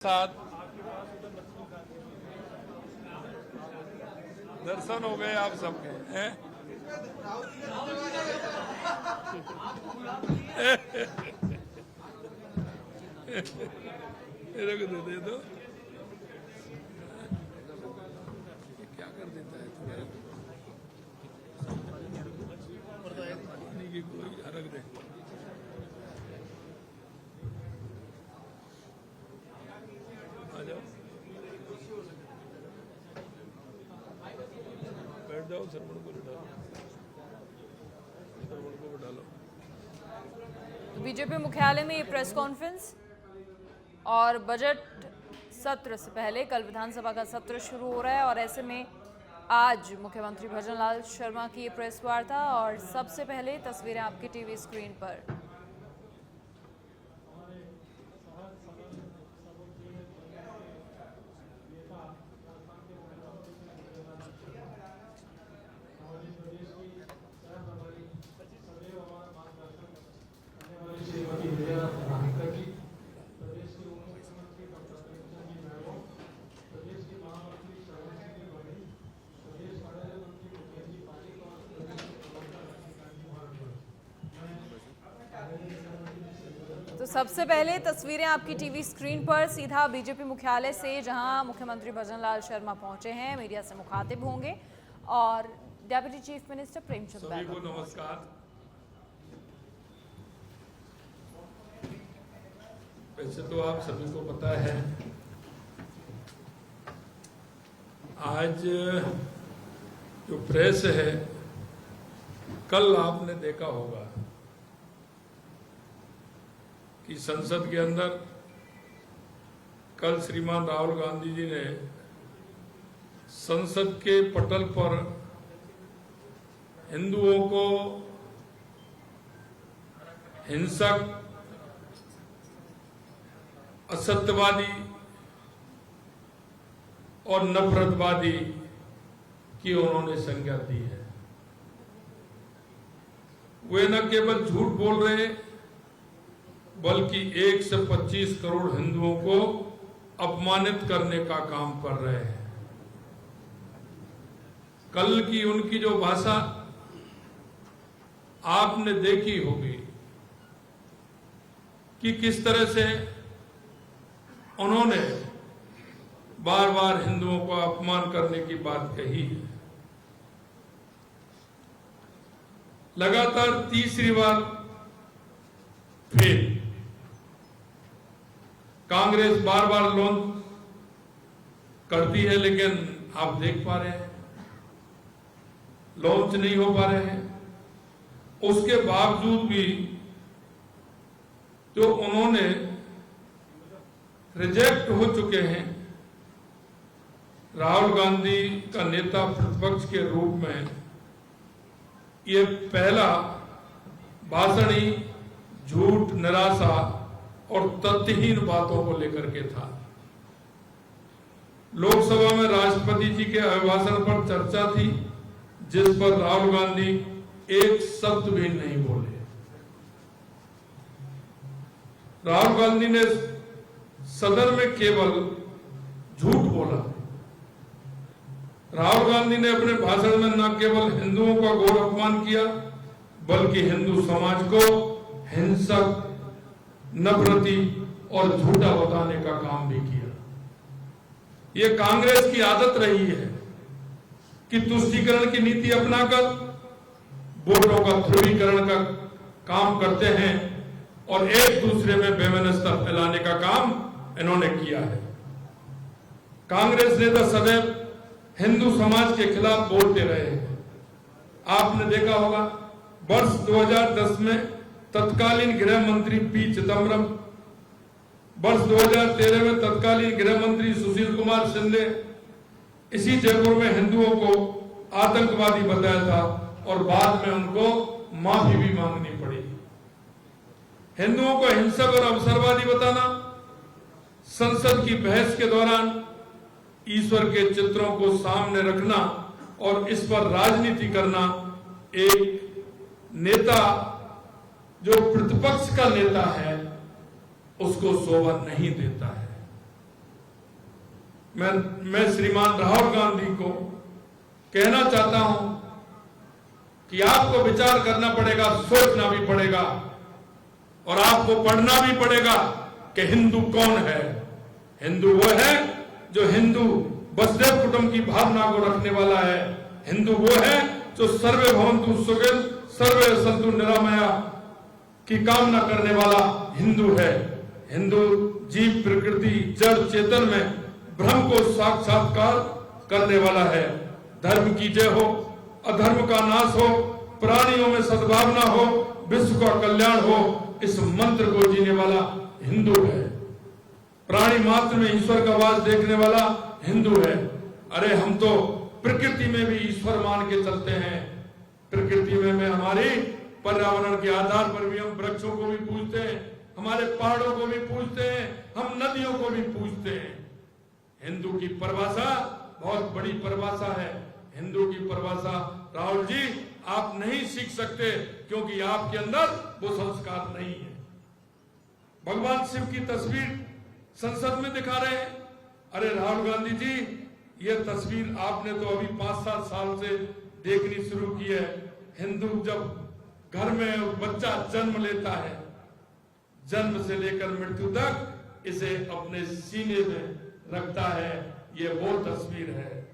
साथ दर्शन हो गए आप सबके हैं। मेरे को दे दो। क्या कर देता है तुम्हारे की कोई रख दे। आ जाओ, बैठ जाओ। सरवण को डालो, सरवण को डालो। बीजेपी मुख्यालय में ये प्रेस कॉन्फ्रेंस और बजट सत्र से पहले कल विधानसभा का सत्र शुरू हो रहा है और ऐसे में आज मुख्यमंत्री भजनलाल शर्मा की ये प्रेस वार्ता और सबसे पहले तस्वीरें आपकी टीवी स्क्रीन पर। तो सबसे पहले तस्वीरें आपकी टीवी स्क्रीन पर सीधा बीजेपी मुख्यालय से, जहां मुख्यमंत्री भजनलाल शर्मा पहुंचे हैं, मीडिया से मुखातिब होंगे और डेप्यूटी चीफ मिनिस्टर प्रेमचंद सभी को नमस्कार। वैसे तो आप सभी को पता है आज जो प्रेस है, कल आपने देखा होगा कि संसद के अंदर कल श्रीमान राहुल गांधी जी ने संसद के पटल पर हिंदुओं को हिंसक, असत्यवादी और नफरतवादी की उन्होंने संज्ञा दी है। वे न केवल झूठ बोल रहे बल्कि 1 से 25 करोड़ हिंदुओं को अपमानित करने का काम कर रहे हैं। कल की उनकी जो भाषा आपने देखी होगी कि किस तरह से उन्होंने बार बार हिंदुओं को अपमान करने की बात कही है। लगातार तीसरी बार फिर कांग्रेस बार बार लॉन्च करती है, लेकिन आप देख पा रहे हैं लॉन्च नहीं हो पा रहे हैं। उसके बावजूद भी जो उन्होंने रिजेक्ट हो चुके हैं, राहुल गांधी का नेता प्रतिपक्ष के रूप में ये पहला भाषण ही झूठ, निराशा और तथ्यहीन बातों को लेकर के था। लोकसभा में राष्ट्रपति जी के अभिभाषण पर चर्चा थी, जिस पर राहुल गांधी एक शब्द भी नहीं बोले। राहुल गांधी ने सदन में केवल झूठ बोला। राहुल गांधी ने अपने भाषण में न केवल हिंदुओं का घोर अपमान किया बल्कि हिंदू समाज को हिंसक, नफरती और झूठा बताने का काम भी किया। ये कांग्रेस की आदत रही है कि तुष्टीकरण की नीति अपनाकर वोटों का ध्रुवीकरण का काम करते हैं और एक दूसरे में बेमनस्ता फैलाने का काम इन्होंने किया है। कांग्रेस नेता सदैव हिंदू समाज के खिलाफ बोलते रहे हैं। आपने देखा होगा वर्ष 2010 में तत्कालीन गृह मंत्री पी चिदम्बरम, वर्ष 2013 में तत्कालीन गृह मंत्री सुशील कुमार शिंदे इसी जयपुर में हिंदुओं को आतंकवादी बताया था और बाद में उनको माफी भी मांगनी पड़ी। हिंदुओं को हिंसक और अवसरवादी बताना, संसद की बहस के दौरान ईश्वर के चित्रों को सामने रखना और इस पर राजनीति करना एक नेता जो प्रतिपक्ष का नेता है उसको शोभा नहीं देता है। मैं श्रीमान राहुल गांधी को कहना चाहता हूं कि आपको विचार करना पड़ेगा, सोचना भी पड़ेगा और आपको पढ़ना भी पड़ेगा कि हिंदू कौन है। हिंदू वो है जो हिंदू वसुधैव कुटुंब की भावना को रखने वाला है। हिंदू वो है जो सर्वे भवन्तु सुखिनः सर्वे सन्तु निरामया की कामना करने वाला हिंदू है। हिंदू जीव, प्रकृति, जड़, चेतन में ब्रह्म को साक्षात्कार करने वाला है। धर्म की जय हो, अधर्म का नाश हो, प्राणियों में सद्भावना हो, विश्व का कल्याण हो, इस मंत्र को जीने वाला हिंदू है। प्राणी मात्र में ईश्वर का वास देखने वाला हिंदू है। अरे हम तो प्रकृति में भी ईश्वर मान के चलते हैं। प्रकृति में हमारी पर्यावरण के आधार पर भी हम वृक्षों को भी पूजते हैं, हमारे पहाड़ों को भी पूजते हैं, हम नदियों को भी पूजते हैं। हिंदू की परिभाषा बहुत बड़ी परिभाषा है। हिंदू की परिभाषा राहुल जी आप नहीं सीख सकते, क्योंकि आपके अंदर वो संस्कार नहीं है। भगवान शिव की तस्वीर संसद में दिखा रहे हैं। अरे राहुल गांधी जी, ये तस्वीर आपने तो अभी 5-7 साल से देखनी शुरू की है। हिंदू जब घर में बच्चा जन्म लेता है, जन्म से लेकर मृत्यु तक इसे अपने सीने में रखता है, ये वो तस्वीर है।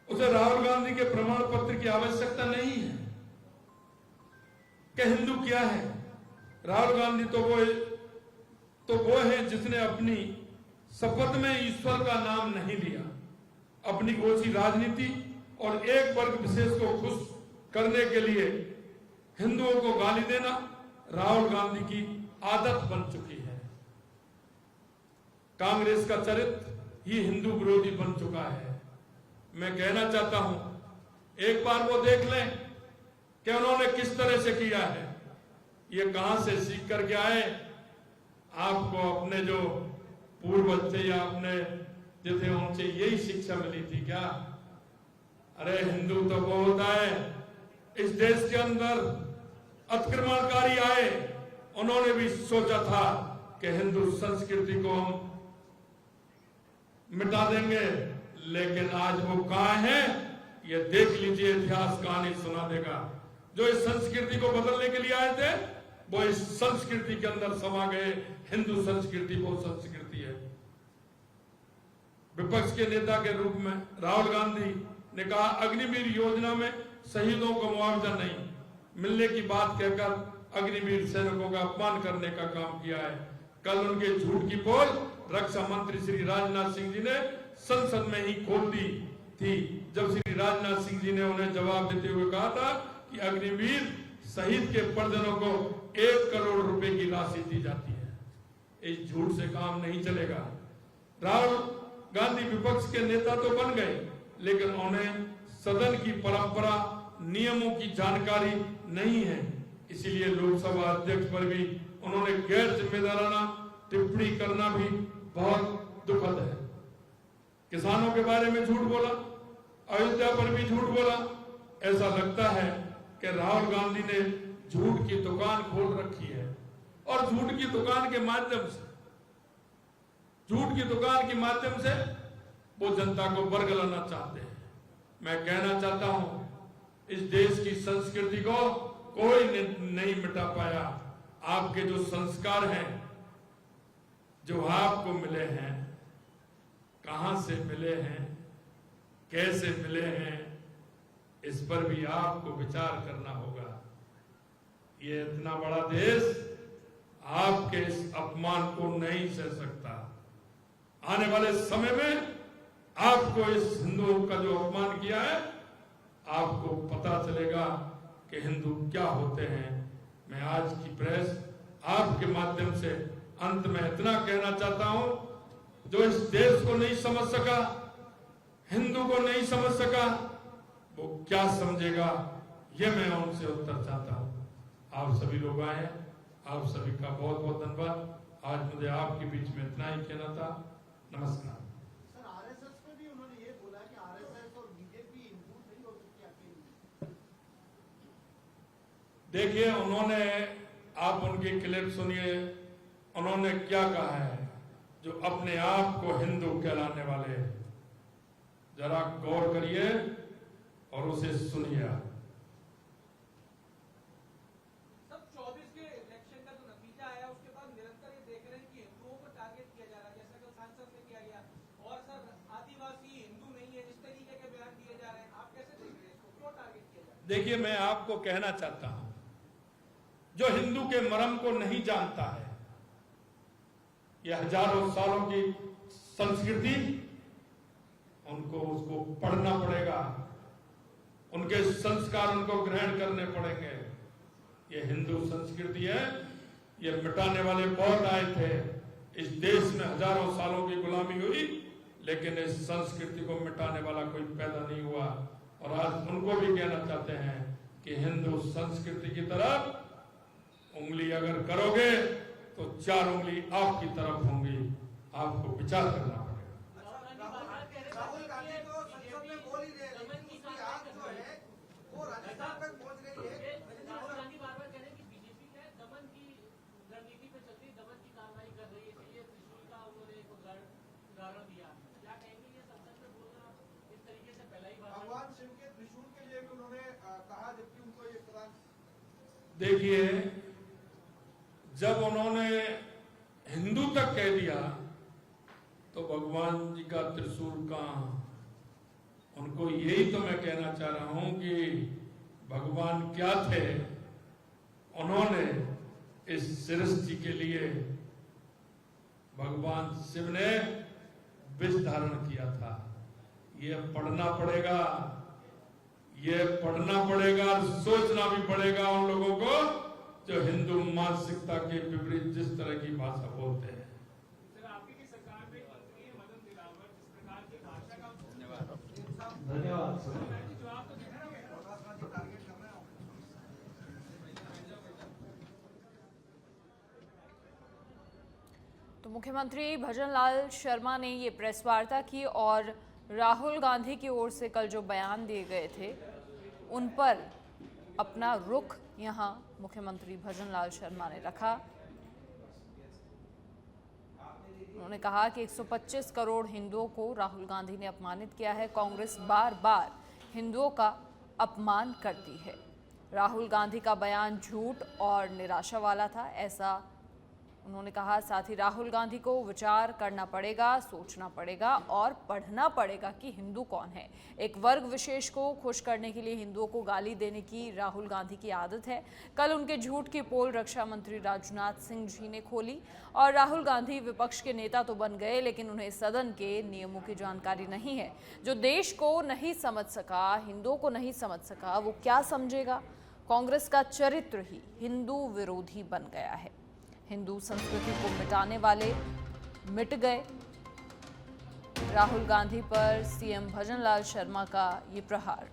उसे राहुल गांधी के प्रमाण पत्र की आवश्यकता नहीं है कि हिंदू क्या है। राहुल गांधी तो वो है जिसने अपनी शपथ में ईश्वर का नाम नहीं लिया। अपनी ओछी राजनीति और एक वर्ग विशेष को खुश करने के लिए हिंदुओं को गाली देना राहुल गांधी की आदत बन चुकी है। कांग्रेस का चरित्र ही हिंदू विरोधी बन चुका है। मैं कहना चाहता हूं, एक बार वो देख लें कि उन्होंने किस तरह से किया है, ये कहां से सीख करके आए। आपको अपने जो पूर्वज थे या अपने जो थे उनसे यही शिक्षा मिली थी क्या? अरे हिंदू तो वो होता है, इस देश के अंदर अतिक्रमणकारी आए, उन्होंने भी सोचा था कि हिंदू संस्कृति को हम मिटा देंगे, लेकिन आज वो कहां है ये देख लीजिए। इतिहास कहानी सुना देगा। जो इस संस्कृति को बदलने के लिए आए थे वो इस संस्कृति के अंदर समा गए। हिंदू संस्कृति वो संस्कृति है। विपक्ष के नेता के रूप में राहुल गांधी ने कहा अग्निवीर योजना में शहीदों को मुआवजा नहीं मिलने की बात कहकर अग्निवीर सैनिकों का अपमान करने का काम किया है। कल उनके झूठ की पोल रक्षा मंत्री श्री राजनाथ सिंह जी ने संसद में ही खोल दी थी, जब श्री राजनाथ सिंह जी ने उन्हें जवाब देते हुए कहा था कि अग्निवीर शहीद के परिजनों को 1 करोड़ रुपए की राशि दी जाती है। इस झूठ से काम नहीं चलेगा। राहुल गांधी विपक्ष के नेता तो बन गए, लेकिन उन्हें सदन की परंपरा, नियमों की जानकारी नहीं है। इसीलिए लोकसभा अध्यक्ष पर भी उन्होंने गैर जिम्मेदाराना टिप्पणी करना भी बहुत दुखद है। किसानों के बारे में झूठ बोला, अयोध्या पर भी झूठ बोला। ऐसा लगता है कि राहुल गांधी ने झूठ की दुकान खोल रखी है और झूठ की दुकान के माध्यम से वो जनता को बरगलाना चाहते हैं। मैं कहना चाहता हूं, इस देश की संस्कृति को कोई नहीं मिटा पाया। आपके जो संस्कार हैं, जो आपको मिले हैं, कहां से मिले हैं, कैसे मिले हैं, इस पर भी आपको विचार करना होगा। ये इतना बड़ा देश आपके इस अपमान को नहीं सह सकता। आने वाले समय में आपको इस हिंदुओं का जो अपमान किया है, आपको पता चलेगा कि हिंदू क्या होते हैं। मैं आज की प्रेस आपके माध्यम से अंत में इतना कहना चाहता हूं, जो इस देश को नहीं समझ सका, हिंदू को नहीं समझ सका, वो क्या समझेगा, ये मैं उनसे उत्तर चाहता हूं। आप सभी लोग आए, आप सभी का बहुत बहुत धन्यवाद। आज मुझे आपके बीच में इतना ही कहना था। नमस्कार। सर, आरएसएस पे भी उन्होंने ये बोला कि आरएसएस और बीजेपी इनपुट नहीं हो सकती अकेली। देखिए, उन्होंने, आप उनकी क्लिप सुनिए, उन्होंने क्या कहा है। जो अपने आप को हिंदू कहलाने वाले हैं। जरा गौर करिए और उसे सुनिए आप। सब 24 के इलेक्शन का जो नतीजा आया उसके बाद निरंतर ये देख रहे हैं कि हिंदुओं को टारगेट किया जा रहा है, जैसा कि सांसद ने किया गया, और सर आदिवासी हिंदू नहीं है, इस तरीके के बयान दिए जा रहे हैं। आप कैसे देख रहे हैं इसको, क्यों टारगेट किया जा रहा है? देखिए, मैं आपको कहना चाहता हूं, जो हिंदू के मर्म को नहीं जानता है, यह हजारों सालों की संस्कृति, उनको उसको पढ़ना पड़ेगा, उनके संस्कार उनको ग्रहण करने पड़ेंगे। ये हिंदू संस्कृति है, ये मिटाने वाले बहुत आए थे। इस देश में हजारों सालों की गुलामी हुई, लेकिन इस संस्कृति को मिटाने वाला कोई पैदा नहीं हुआ। और आज उनको भी कहना चाहते हैं कि हिंदू संस्कृति की तरफ उंगली अगर करोगे तो 4 उंगली आपकी तरफ होंगी। आपको विचार करना पड़ेगा। राहुल गांधी तो संसद में बोल ही रहे हैं, लेकिन उसकी आग जो है वो राजस्थान तक पहुंच गई है। राहुल गांधी बार-बार कह रहे हैं कि बीजेपी है दमन की रणनीति पे चल रही है, दमन की कार्रवाई कर रही है, इसलिए त्रिशूल का उन्होंने एक उदाहरण दिया। क्या कहेंगे ये संसद में बोलना इस तरीके से पहला ही बार? भगवान शिव के त्रिशूल के लिए भी उन्होंने कहा, जबकि उनको ये प्रदान। देखिए, जब उन्होंने हिंदू तक कह दिया तो भगवान जी का त्रिशूल कहां? उनको यही तो मैं कहना चाह रहा हूं कि भगवान क्या थे। उन्होंने इस सृष्टि के लिए, भगवान शिव ने विष धारण किया था। ये पढ़ना पड़ेगा, ये पढ़ना पड़ेगा और सोचना भी पड़ेगा उन लोगों को जो हिंदू मानसिकता के विपरीत जिस तरह की भाषा बोलते हैं। सर, आपकी सरकार में मंत्री है मदन दिलावर, जिस प्रकार की भाषा का धन्यवाद। जवाब तो देना है। टारगेट कर रहे हैं। तो मुख्यमंत्री भजनलाल शर्मा ने ये प्रेस वार्ता की और राहुल गांधी की ओर से कल जो बयान दिए गए थे उन पर अपना रुख यहां मुख्यमंत्री भजनलाल शर्मा ने रखा। उन्होंने कहा कि 125 करोड़ हिंदुओं को राहुल गांधी ने अपमानित किया है। कांग्रेस बार बार हिंदुओं का अपमान करती है। राहुल गांधी का बयान झूठ और निराशा वाला था, ऐसा उन्होंने कहा। साथ ही राहुल गांधी को विचार करना पड़ेगा, सोचना पड़ेगा और पढ़ना पड़ेगा कि हिंदू कौन है। एक वर्ग विशेष को खुश करने के लिए हिंदुओं को गाली देने की राहुल गांधी की आदत है। कल उनके झूठ की पोल रक्षा मंत्री राजनाथ सिंह जी ने खोली और राहुल गांधी विपक्ष के नेता तो बन गए, लेकिन उन्हें सदन के नियमों की जानकारी नहीं है। जो देश को नहीं समझ सका, हिंदुओं को नहीं समझ सका, वो क्या समझेगा? कांग्रेस का चरित्र ही हिंदू विरोधी बन गया है। हिंदू संस्कृति को मिटाने वाले मिट गए। राहुल गांधी पर सीएम भजनलाल शर्मा का ये प्रहार।